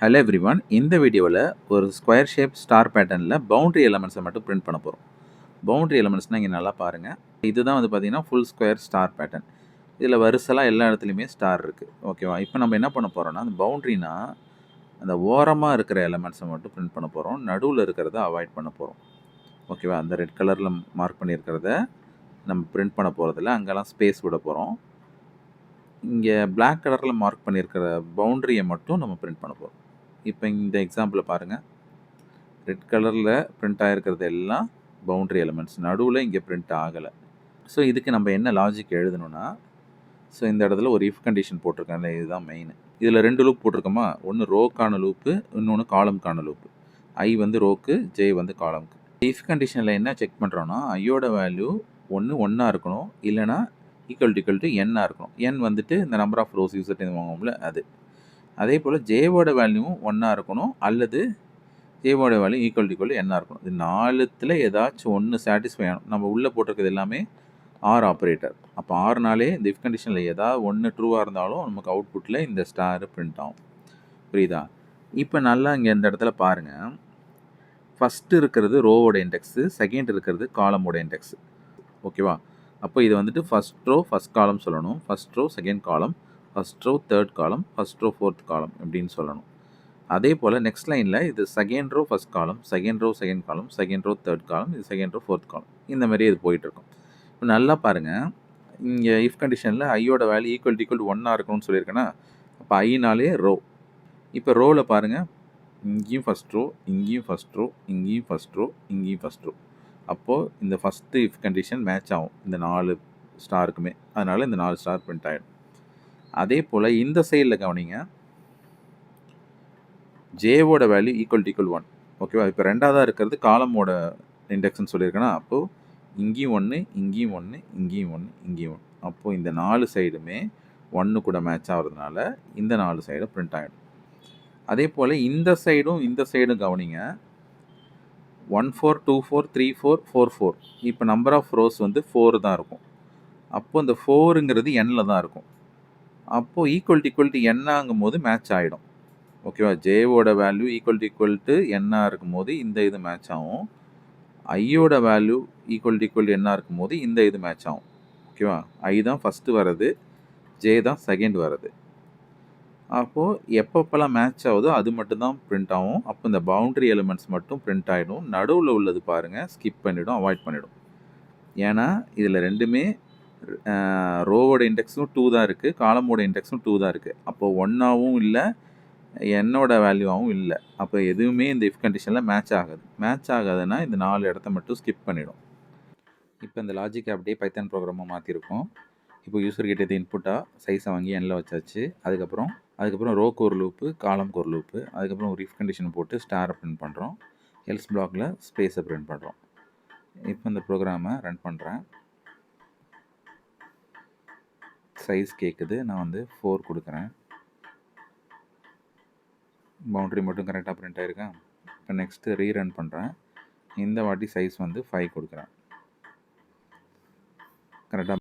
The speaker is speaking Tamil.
ஹலோ எவ்ரிவன், இந்த வீடியோவில் ஒரு ஸ்கொயர் ஷேப் ஸ்டார் பேட்டர்னில் பவுண்ட்ரி எலமெண்ட்ஸை மட்டும் பிரிண்ட் பண்ண போகிறோம். பவுண்ட்ரி எலமெண்ட்ஸ்னால் இங்கே நல்லா பாருங்கள். இதுதான் வந்து பார்த்திங்கன்னா ஃபுல் ஸ்கொயர் ஸ்டார் பேட்டர்ன். இதில் வரிசலாக எல்லா இடத்துலையுமே ஸ்டார் இருக்குது. ஓகேவா? இப்போ நம்ம என்ன பண்ண போகிறோம்னா, அந்த பவுண்ட்ரினா அந்த ஓரமாக இருக்கிற எலமெண்ட்ஸை மட்டும் பிரிண்ட் பண்ண போகிறோம். நடுவில் இருக்கிறத அவாய்ட் பண்ண போகிறோம். ஓகேவா? அந்த ரெட் கலரில் மார்க் பண்ணியிருக்கிறத நம்ம பிரிண்ட் பண்ண போகிறதில்ல, அங்கெல்லாம் ஸ்பேஸ் விட போகிறோம். இங்கே பிளாக் கலரில் மார்க் பண்ணியிருக்கிற பவுண்ட்ரியை மட்டும் நம்ம பிரிண்ட் பண்ண போகிறோம். இப்போ இந்த எக்ஸாம்பிளை பாருங்கள். ரெட் கலரில் பிரிண்ட் ஆகிருக்கிறது எல்லாம் பவுண்ட்ரி எலிமெண்ட்ஸ், நடுவில் இங்கே பிரிண்ட் ஆகலை. ஸோ இதுக்கு நம்ம என்ன லாஜிக் எழுதணும்னா, ஸோ இந்த இடத்துல ஒரு இஃப் கண்டிஷன் போட்டிருக்காங்க, இதுதான் மெயின். இதில் 2 லூப் போட்டிருக்கோமா, ஒன்று ரோக்கான லூப்பு, இன்னொன்று காலம்கான லூப்பு. ஐ வந்து ரோக்கு, ஜே வந்து காலம்க்கு. இஃப் கண்டிஷனில் என்ன செக் பண்ணுறோன்னா, ஐயோட வேல்யூ ஒன்றா இருக்கணும், இல்லைனா ஈக்குவல் டு என்னாக இருக்கணும். என் வந்துட்டு இந்த நம்பர் ஆஃப் ரோஸ் யூசர் வாங்குவோம்ல அது. அதே போல் ஜேவோட வேல்யூவும் ஒன்றா இருக்கணும், அல்லது ஜேவோட வேல்யூ ஈக்குவல் என்னாக இருக்கணும். இது 4த்தில் ஏதாச்சும் ஒன்று சாட்டிஸ்ஃபை ஆகணும். நம்ம உள்ளே போட்டிருக்கிறது எல்லாமே ஆர் ஆப்ரேட்டர். அப்போ ஆறுனாலே இந்த இஃப் கண்டிஷனில் ஏதாவது ஒன்று ட்ரூவாக இருந்தாலும் நமக்கு அவுட்புட்டில் இந்த ஸ்டார் பிரிண்ட் ஆகும். புரியுதா? இப்போ நல்லா இங்கே இந்த இடத்துல பாருங்கள். ஃபஸ்ட்டு இருக்கிறது ரோவோட இண்டெக்ஸு, செகண்ட் இருக்கிறது காலமோட இண்டெக்ஸு. ஓகேவா? அப்போ இது வந்துட்டு ஃபஸ்ட் ரோ ஃபஸ்ட் காலம் சொல்லணும், first row second column, first row third column, first row fourth column அப்படின்னு சொல்லணும். அதே போல் நெக்ஸ்ட் லைனில் இது second row first column, second row second column, second row third column, இது செகண்ட் ரோ ஃபோர்த் காலம், இந்த மாதிரி இது போயிட்டுருக்கும். இப்போ நல்லா பாருங்கள், இங்கே இஃப் கண்டிஷனில் ஐயோட வேல்யூ ஈக்குவல் ஒன்றா இருக்கணும்னு சொல்லியிருக்கேன்னா, அப்போ ஐனாலே ரோ. இப்போ ரோவில் பாருங்கள், இங்கேயும் ஃபஸ்ட் ரோ, இங்கேயும் ஃபஸ்ட் ரோ, இங்கேயும் ஃபஸ்ட் ரோ, இங்கேயும் ஃபஸ்ட் ரோ. அப்போது இந்த ஃபஸ்ட்டு இஃப் கண்டிஷன் மேட்ச் ஆகும் இந்த 4 ஸ்டாருக்குமே. அதனால் இந்த 4 ஸ்டார் பிரிண்ட் ஆகிடும். அதே போல் இந்த சைடில் கவனிங்க, ஜேவோட வேல்யூ ஈக்குவல் 1. ஓகேவா? இப்போ ரெண்டாவதாக இருக்கிறது காலமோட இண்டெக்ஸ்ன்னு சொல்லியிருக்கேன்னா, அப்போது இங்கேயும் 1, இங்கேயும் 1, இங்கேயும் 1, இங்கேயும் 1. அப்போது இந்த 4 சைடுமே 1 கூட மேட்ச் ஆகிறதுனால இந்த 4 சைடும் பிரிண்ட் ஆகிடும். அதே போல் இந்த சைடும் கவனிங்க, 1 4 2 4 3 4 4 4. இப்போ நம்பர் ஆஃப் ரோஸ் வந்து 4 தான் இருக்கும். அப்போது இந்த 4ங்கிறது எண்ணில் தான் இருக்கும். அப்போது ஈக்குவல் டு என்னாகும் போது மேட்ச் ஆகிடும். ஓகேவா? ஜேவோட வேல்யூ ஈக்குவல் டு என்னாக இருக்கும்போது இந்த இது மேட்ச் ஆகும். ஐயோட வேல்யூ ஈக்குவல் என்னாக இருக்கும்போது இந்த இது மேட்ச் ஆகும். ஓகேவா? ஐ தான் ஃபஸ்ட்டு வர்றது, ஜே தான் செகண்ட் வர்றது. அப்போது எப்பப்பெல்லாம் மேட்ச் ஆகுதோ அது மட்டும்தான் பிரிண்ட் ஆகும். அப்போ இந்த பவுண்ட்ரி எலிமெண்ட்ஸ் மட்டும் பிரிண்ட் ஆகிடும். நடுவில் உள்ளது பாருங்கள், ஸ்கிப் பண்ணிவிடும், அவாய்ட் பண்ணிவிடும். ஏன்னா இதில் ரெண்டுமே ரோவோட இண்டெக்ஸும் 2 தான் இருக்குது, காலமோட இண்டெக்ஸும் 2 தான் இருக்குது. அப்போது ஒன்றாவும் இல்லை, என்னோட வேல்யூவாகவும் இல்லை. அப்போ எதுவுமே இந்த இஃப் கண்டிஷனில் மேட்ச் ஆகாது. மேட்ச் ஆகாதுன்னா இந்த 4 இடத்த மட்டும் ஸ்கிப் பண்ணிடும். இப்போ இந்த லாஜிக்கை அப்படியே பைத்தான் ப்ரோக்ராமாக மாற்றிருக்கோம். இப்போ யூசர் கிட்ட இது இன்புட்டாக சைஸை வாங்கி எண்ணில் வச்சாச்சு. அதுக்கப்புறம் ரோக்கு ஒரு லூப்பு, காலம்க்கு ஒரு லூப்பு, அதுக்கப்புறம் ஒரு இஃப் கண்டிஷன் போட்டு ஸ்டாரை பிரிண்ட் பண்ணுறோம். எல்ஸ் பிளாக்ல ஸ்பேஸை பிரிண்ட் பண்ணுறோம். இப்போ இந்த ப்ரோக்ராமை ரன் பண்ணுறேன். சைஸ் கேட்குது, நான் வந்து 4 கொடுக்குறேன். பவுண்ட்ரி மட்டும் கரெக்டாக பிரிண்ட் ஆகிருக்கேன். இப்போ நெக்ஸ்ட்டு ரீரன் பண்ணுறேன். இந்த வாட்டி சைஸ் வந்து 5 கொடுக்குறேன். கரெக்டாக